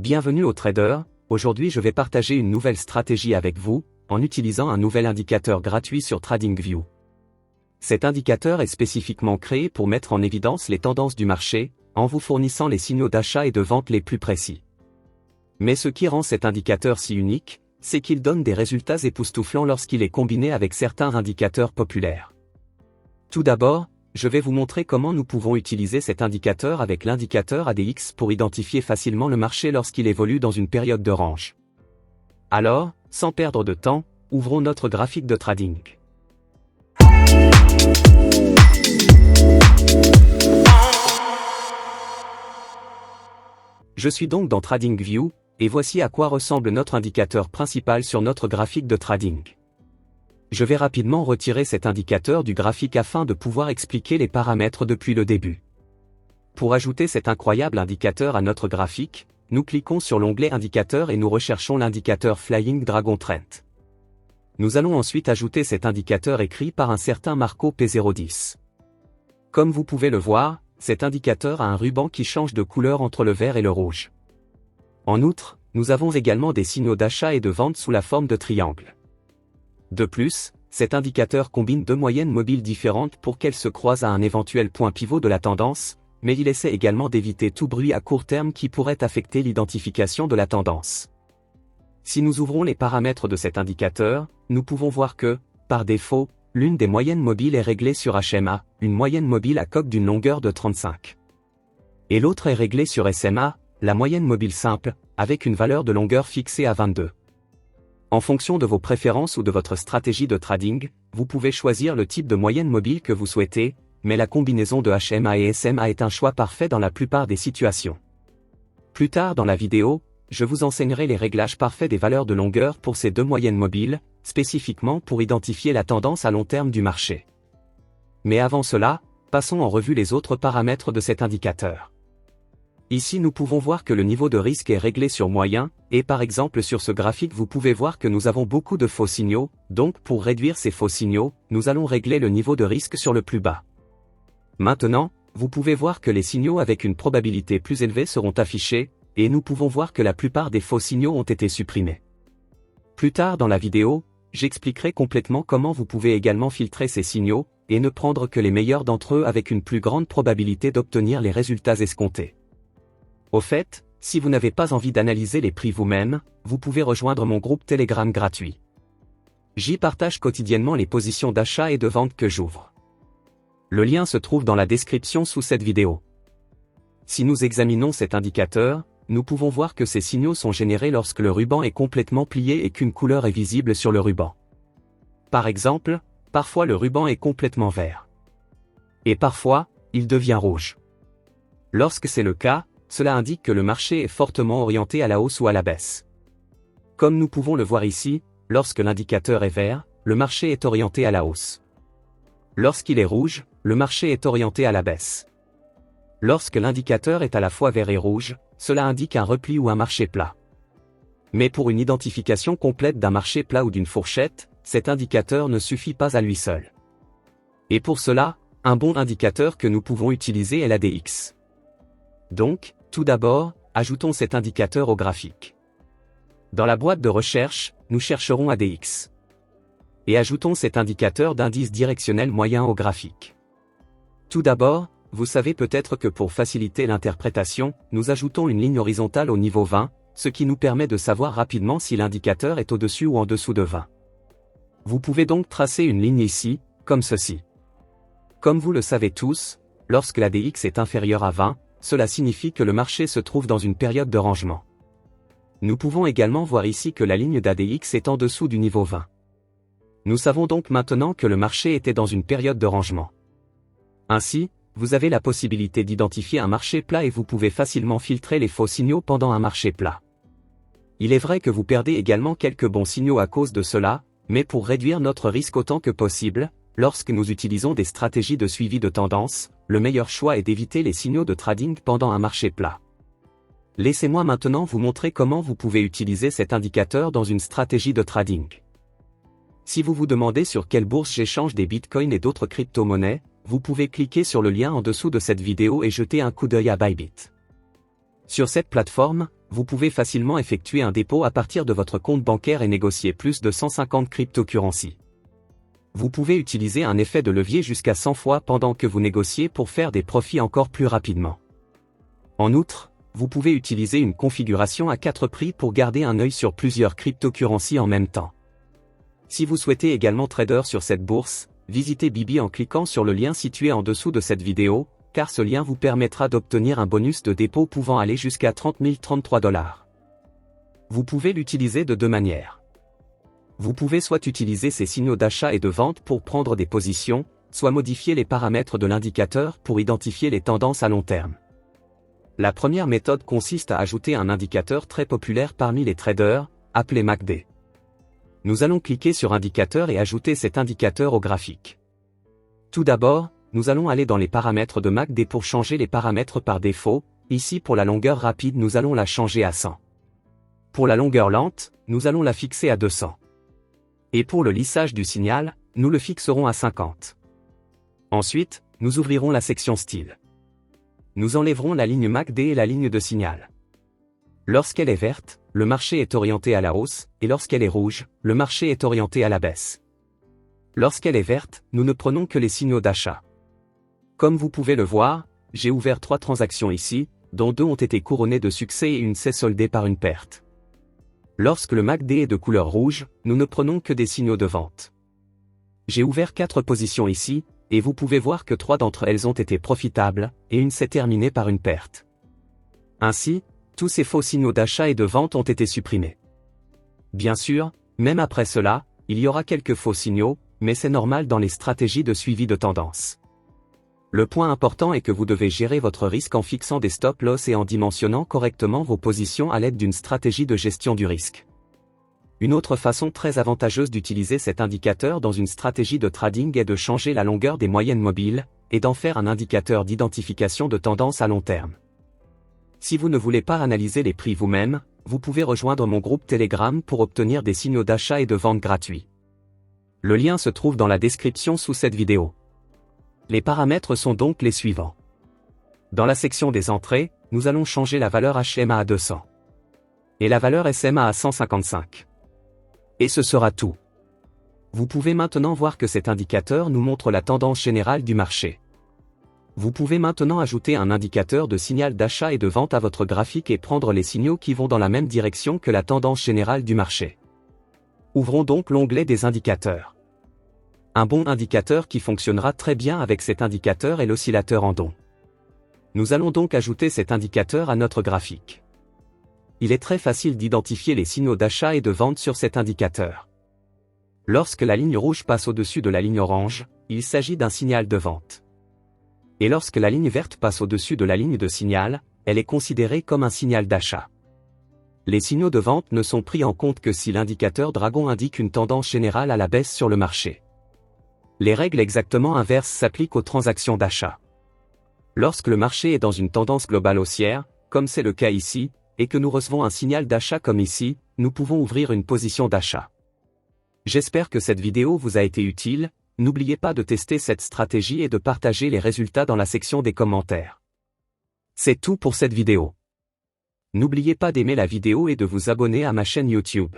Bienvenue au trader, aujourd'hui je vais partager une nouvelle stratégie avec vous, en utilisant un nouvel indicateur gratuit sur TradingView. Cet indicateur est spécifiquement créé pour mettre en évidence les tendances du marché, en vous fournissant les signaux d'achat et de vente les plus précis. Mais ce qui rend cet indicateur si unique, c'est qu'il donne des résultats époustouflants lorsqu'il est combiné avec certains indicateurs populaires. Tout d'abord, je vais vous montrer comment nous pouvons utiliser cet indicateur avec l'indicateur ADX pour identifier facilement le marché lorsqu'il évolue dans une période de range. Alors, sans perdre de temps, ouvrons notre graphique de trading. Je suis donc dans TradingView, et voici à quoi ressemble notre indicateur principal sur notre graphique de trading. Je vais rapidement retirer cet indicateur du graphique afin de pouvoir expliquer les paramètres depuis le début. Pour ajouter cet incroyable indicateur à notre graphique, nous cliquons sur l'onglet Indicateur et nous recherchons l'indicateur Flying Dragon Trend. Nous allons ensuite ajouter cet indicateur écrit par un certain Marco P010. Comme vous pouvez le voir, cet indicateur a un ruban qui change de couleur entre le vert et le rouge. En outre, nous avons également des signaux d'achat et de vente sous la forme de triangles. De plus, cet indicateur combine deux moyennes mobiles différentes pour qu'elles se croisent à un éventuel point pivot de la tendance, mais il essaie également d'éviter tout bruit à court terme qui pourrait affecter l'identification de la tendance. Si nous ouvrons les paramètres de cet indicateur, nous pouvons voir que, par défaut, l'une des moyennes mobiles est réglée sur HMA, une moyenne mobile à coque d'une longueur de 35. Et l'autre est réglée sur SMA, la moyenne mobile simple, avec une valeur de longueur fixée à 22. En fonction de vos préférences ou de votre stratégie de trading, vous pouvez choisir le type de moyenne mobile que vous souhaitez, mais la combinaison de HMA et SMA est un choix parfait dans la plupart des situations. Plus tard dans la vidéo, je vous enseignerai les réglages parfaits des valeurs de longueur pour ces deux moyennes mobiles, spécifiquement pour identifier la tendance à long terme du marché. Mais avant cela, passons en revue les autres paramètres de cet indicateur. Ici nous pouvons voir que le niveau de risque est réglé sur moyen, et par exemple sur ce graphique vous pouvez voir que nous avons beaucoup de faux signaux, donc pour réduire ces faux signaux, nous allons régler le niveau de risque sur le plus bas. Maintenant, vous pouvez voir que les signaux avec une probabilité plus élevée seront affichés, et nous pouvons voir que la plupart des faux signaux ont été supprimés. Plus tard dans la vidéo, j'expliquerai complètement comment vous pouvez également filtrer ces signaux, et ne prendre que les meilleurs d'entre eux avec une plus grande probabilité d'obtenir les résultats escomptés. Au fait, si vous n'avez pas envie d'analyser les prix vous-même, vous pouvez rejoindre mon groupe Telegram gratuit. J'y partage quotidiennement les positions d'achat et de vente que j'ouvre. Le lien se trouve dans la description sous cette vidéo. Si nous examinons cet indicateur, nous pouvons voir que ces signaux sont générés lorsque le ruban est complètement plié et qu'une couleur est visible sur le ruban. Par exemple, parfois le ruban est complètement vert. Et parfois, il devient rouge. Lorsque c'est le cas, cela indique que le marché est fortement orienté à la hausse ou à la baisse. Comme nous pouvons le voir ici, lorsque l'indicateur est vert, le marché est orienté à la hausse. Lorsqu'il est rouge, le marché est orienté à la baisse. Lorsque l'indicateur est à la fois vert et rouge, cela indique un repli ou un marché plat. Mais pour une identification complète d'un marché plat ou d'une fourchette, cet indicateur ne suffit pas à lui seul. Et pour cela, un bon indicateur que nous pouvons utiliser est l'ADX. Donc, tout d'abord, ajoutons cet indicateur au graphique. Dans la boîte de recherche, nous chercherons ADX. Et ajoutons cet indicateur d'indice directionnel moyen au graphique. Tout d'abord, vous savez peut-être que pour faciliter l'interprétation, nous ajoutons une ligne horizontale au niveau 20, ce qui nous permet de savoir rapidement si l'indicateur est au-dessus ou en dessous de 20. Vous pouvez donc tracer une ligne ici, comme ceci. Comme vous le savez tous, lorsque l'ADX est inférieur à 20, cela signifie que le marché se trouve dans une période de rangement. Nous pouvons également voir ici que la ligne d'ADX est en dessous du niveau 20. Nous savons donc maintenant que le marché était dans une période de rangement. Ainsi, vous avez la possibilité d'identifier un marché plat et vous pouvez facilement filtrer les faux signaux pendant un marché plat. Il est vrai que vous perdez également quelques bons signaux à cause de cela, mais pour réduire notre risque autant que possible, lorsque nous utilisons des stratégies de suivi de tendance, le meilleur choix est d'éviter les signaux de trading pendant un marché plat. Laissez-moi maintenant vous montrer comment vous pouvez utiliser cet indicateur dans une stratégie de trading. Si vous vous demandez sur quelle bourse j'échange des bitcoins et d'autres crypto-monnaies, vous pouvez cliquer sur le lien en dessous de cette vidéo et jeter un coup d'œil à Bybit. Sur cette plateforme, vous pouvez facilement effectuer un dépôt à partir de votre compte bancaire et négocier plus de 150 cryptocurrencies. Vous pouvez utiliser un effet de levier jusqu'à 100 fois pendant que vous négociez pour faire des profits encore plus rapidement. En outre, vous pouvez utiliser une configuration à 4 prix pour garder un œil sur plusieurs cryptocurrencies en même temps. Si vous souhaitez également trader sur cette bourse, visitez Bybit en cliquant sur le lien situé en dessous de cette vidéo, car ce lien vous permettra d'obtenir un bonus de dépôt pouvant aller jusqu'à 30 033 $. Vous pouvez l'utiliser de deux manières. Vous pouvez soit utiliser ces signaux d'achat et de vente pour prendre des positions, soit modifier les paramètres de l'indicateur pour identifier les tendances à long terme. La première méthode consiste à ajouter un indicateur très populaire parmi les traders, appelé MACD. Nous allons cliquer sur Indicateur et ajouter cet indicateur au graphique. Tout d'abord, nous allons aller dans les paramètres de MACD pour changer les paramètres par défaut. Ici pour la longueur rapide nous allons la changer à 100. Pour la longueur lente, nous allons la fixer à 200. Et pour le lissage du signal, nous le fixerons à 50. Ensuite, nous ouvrirons la section Style. Nous enlèverons la ligne MACD et la ligne de signal. Lorsqu'elle est verte, le marché est orienté à la hausse, et lorsqu'elle est rouge, le marché est orienté à la baisse. Lorsqu'elle est verte, nous ne prenons que les signaux d'achat. Comme vous pouvez le voir, j'ai ouvert 3 transactions ici, dont 2 ont été couronnées de succès et une s'est soldée par une perte. Lorsque le MACD est de couleur rouge, nous ne prenons que des signaux de vente. J'ai ouvert 4 positions ici, et vous pouvez voir que 3 d'entre elles ont été profitables, et une s'est terminée par une perte. Ainsi, tous ces faux signaux d'achat et de vente ont été supprimés. Bien sûr, même après cela, il y aura quelques faux signaux, mais c'est normal dans les stratégies de suivi de tendance. Le point important est que vous devez gérer votre risque en fixant des stop-loss et en dimensionnant correctement vos positions à l'aide d'une stratégie de gestion du risque. Une autre façon très avantageuse d'utiliser cet indicateur dans une stratégie de trading est de changer la longueur des moyennes mobiles, et d'en faire un indicateur d'identification de tendance à long terme. Si vous ne voulez pas analyser les prix vous-même, vous pouvez rejoindre mon groupe Telegram pour obtenir des signaux d'achat et de vente gratuits. Le lien se trouve dans la description sous cette vidéo. Les paramètres sont donc les suivants. Dans la section des entrées, nous allons changer la valeur HMA à 200. Et la valeur SMA à 155. Et ce sera tout. Vous pouvez maintenant voir que cet indicateur nous montre la tendance générale du marché. Vous pouvez maintenant ajouter un indicateur de signal d'achat et de vente à votre graphique et prendre les signaux qui vont dans la même direction que la tendance générale du marché. Ouvrons donc l'onglet des indicateurs. Un bon indicateur qui fonctionnera très bien avec cet indicateur est l'oscillateur Andon. Nous allons donc ajouter cet indicateur à notre graphique. Il est très facile d'identifier les signaux d'achat et de vente sur cet indicateur. Lorsque la ligne rouge passe au-dessus de la ligne orange, il s'agit d'un signal de vente. Et lorsque la ligne verte passe au-dessus de la ligne de signal, elle est considérée comme un signal d'achat. Les signaux de vente ne sont pris en compte que si l'indicateur dragon indique une tendance générale à la baisse sur le marché. Les règles exactement inverses s'appliquent aux transactions d'achat. Lorsque le marché est dans une tendance globale haussière, comme c'est le cas ici, et que nous recevons un signal d'achat comme ici, nous pouvons ouvrir une position d'achat. J'espère que cette vidéo vous a été utile, n'oubliez pas de tester cette stratégie et de partager les résultats dans la section des commentaires. C'est tout pour cette vidéo. N'oubliez pas d'aimer la vidéo et de vous abonner à ma chaîne YouTube.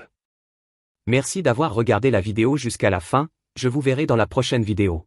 Merci d'avoir regardé la vidéo jusqu'à la fin. Je vous verrai dans la prochaine vidéo.